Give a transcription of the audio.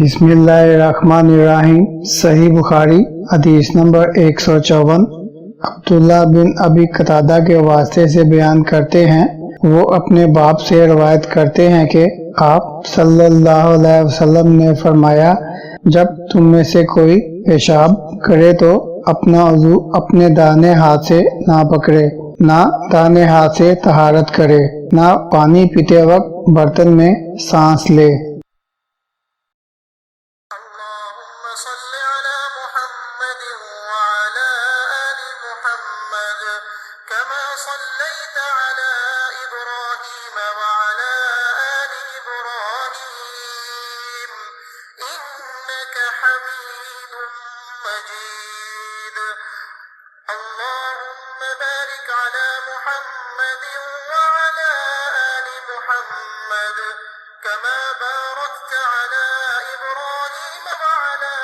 بسم اللہ الرحمن الرحیم۔ صحیح بخاری حدیث نمبر 154 عبداللہ بن ابی قتادہ کے واسطے سے بیان کرتے ہیں، وہ اپنے باپ سے روایت کرتے ہیں کہ آپ صلی اللہ علیہ وسلم نے فرمایا، جب تم میں سے کوئی پیشاب کرے تو اپنا وضو اپنے دانے ہاتھ سے نہ پکڑے، نہ دانے ہاتھ سے طہارت کرے، نہ پانی پیتے وقت برتن میں سانس لے۔ اللهم صل على محمد وعلى آل محمد كما صليت على إبراهيم وعلى آل إبراهيم إنك حميد مجيد اللهم بارك على محمد وعلى آل محمد كما باركت على إبراهيم وعلى